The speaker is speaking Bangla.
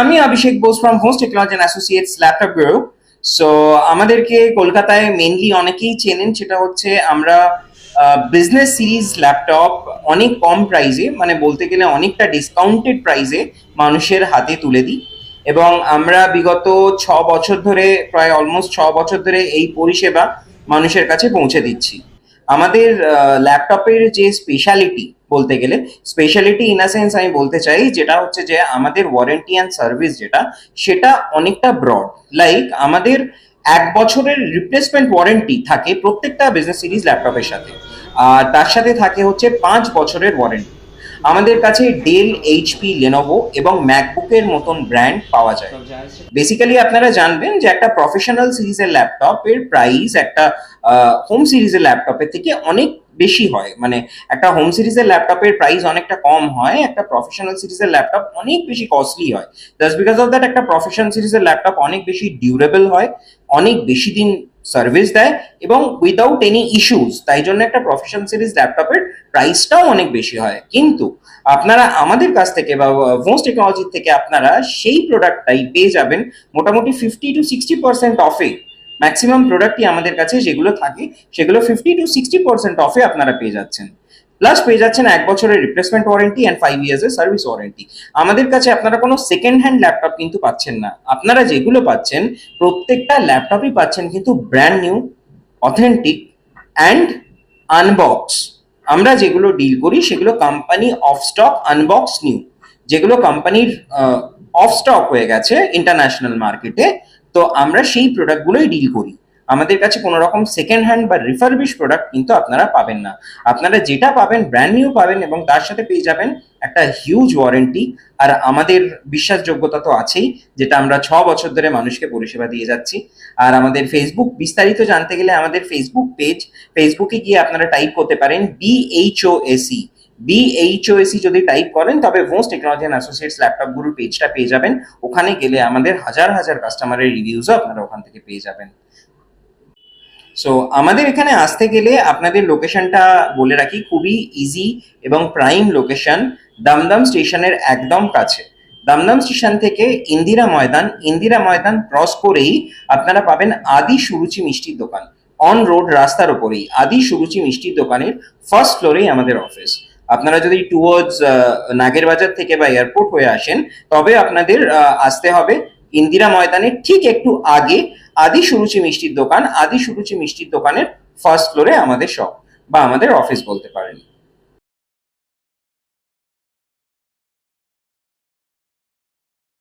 আমি Abhishek Bose from Host Technology and Associates laptop group. So আমাদেরকে কলকাতায় মেনলি অনেকেই চেনেন, সেটা হচ্ছে আমরা বিজনেস সিরিজ ল্যাপটপ অনেক কম প্রাইসে, মানে বলতে গেলে অনেকটা ডিসকাউন্টেড প্রাইসে মানুষের হাতে তুলে দিই। এবং আমরা বিগত 6 বছর ধরে, প্রায় অলমোস্ট 6 বছর ধরে এই পরিষেবা মানুষের কাছে পৌঁছে দিচ্ছি। আমাদের ল্যাপটপের যে স্পেশালিটি, বলতে গেলে স্পেশালিটি ইন আ সেন্স আমি বলতে চাই, যেটা হচ্ছে যে আমাদের ওয়ারেন্টি অ্যান্ড সার্ভিস যেটা, সেটা অনেকটা ব্রড। লাইক আমাদের 1 বছরের রিপ্লেসমেন্ট ওয়ারেন্টি থাকে প্রত্যেকটা বিজনেস সিরিজ ল্যাপটপের সাথে, আর তার সাথে থাকে হচ্ছে 5 বছরের ওয়ারেন্টি। আমাদের কাছে ডেল, এইচপি, লেনোভো এবং ম্যাকবুকের মতন ব্র্যান্ড পাওয়া যায়। বেসিক্যালি আপনারা জানবেন যে একটা প্রফেশনাল সিরিজের ল্যাপটপের প্রাইস একটা হোম সিরিজের ল্যাপটপের থেকে অনেক বেশি হয়। মানে একটা হোম সিরিজের ল্যাপটপের প্রাইস অনেকটা কম হয়, একটা প্রফেশনাল সিরিজের ল্যাপটপ অনেক বেশি কস্টলি হয়। জাস্ট বিকজ অফ দ্যাট একটা প্রফেশনাল সিরিজের ল্যাপটপ অনেক বেশি ডিউরেবল হয়, অনেক বেশি দিন সার্ভিস দেয় এবং উইদাউট এনি ইস্যুস। তাই জন্য একটা প্রফেশনাল সিরিজ ল্যাপটপের প্রাইসটাও অনেক বেশি হয়। কিন্তু আপনারা আমাদের কাছ থেকে বা ভোন্স টেকনোলজি থেকে আপনারা সেই প্রোডাক্টটাই পেয়ে যাবেন মোটামুটি 50 to 60% অফে। ম্যাক্সিমাম প্রোডাক্টই আমাদের কাছে যেগুলো থাকে সেগুলো 50 to 60% অফে আপনারা পেয়ে যাচ্ছেন। প্লাস পেয়ে যাচ্ছেন 1 বছরের রিপ্লেসমেন্ট ওয়ারেন্টি অ্যান্ড 5 ইয়ার্সের সার্ভিস ওয়ারেন্টি। আমাদের কাছে আপনারা কোনো সেকেন্ড হ্যান্ড ল্যাপটপ কিন্তু পাচ্ছেন না। আপনারা যেগুলো পাচ্ছেন প্রত্যেকটা ল্যাপটপই পাচ্ছেন কিন্তু brand new, authentic and unbox. আমরা যেগুলো ডিল করি সেগুলো company of stock unbox new, যেগুলো কোম্পানির অফ স্টক হয়ে গেছে ইন্টারন্যাশনাল মার্কেটে, তো আমরা সেই প্রোডাক্টগুলোই ডিল করি। আমাদের কাছে কোনো রকম সেকেন্ড হ্যান্ড বা রিফারবিশ প্রোডাক্ট কিন্তু আপনারা পাবেন না। আপনারা যেটা পাবেন ব্র্যান্ড নিউ পাবেন এবং তার সাথে পেয়ে যাবেন একটা হিউজ ওয়ারেন্টি। আর আমাদের বিশ্বাসযোগ্যতা তো আছেই, যেটা আমরা 6 বছর ধরে মানুষকে পরিষেবা দিয়ে যাচ্ছি। আর আমাদের ফেসবুক, বিস্তারিত জানতে গেলে আমাদের ফেসবুক পেজ, ফেসবুকে গিয়ে আপনারা টাইপ করতে পারেন BHOSE। BHOSE যদি টাইপ করেন তবে ভোন্স টেকনোলজি অ্যান্ড অ্যাসোসিয়েটস ল্যাপটপ গুরুর পেজটা পেয়ে যাবেন। ওখানে গেলে আমাদের হাজার হাজার কাস্টমারের রিভিউজও আপনারা ওখান থেকে পেয়ে যাবেন। সো আমাদের এখানে আসতে গেলে আপনাদের লোকেশনটা বলে রাখি, খুবই ইজি এবং প্রাইম লোকেশন, দমদম স্টেশনের একদম কাছে। দমদম স্টেশন থেকে ইন্দিরা ময়দান ক্রস করেই আপনারা পাবেন আদি সুরুচি মিষ্টির দোকান। অন রোড, রাস্তার ওপরেই আদি সুরুচি মিষ্টির দোকানের ফার্স্ট ফ্লোরেই আমাদের অফিস। আপনারা যদি টুয়ার্ডস নাগের বাজার থেকে বা এয়ারপোর্ট হয়ে আসেন তবে আপনাদের আসতে হবে ইন্দিরা ময়দানের ঠিক একটু আগে আদি সুরুচি মিষ্টির দোকান। আদি সুরুচি মিষ্টির দোকানের ফার্স্ট ফ্লোরে আমাদের শপ বা আমাদের অফিস বলতে পারেন।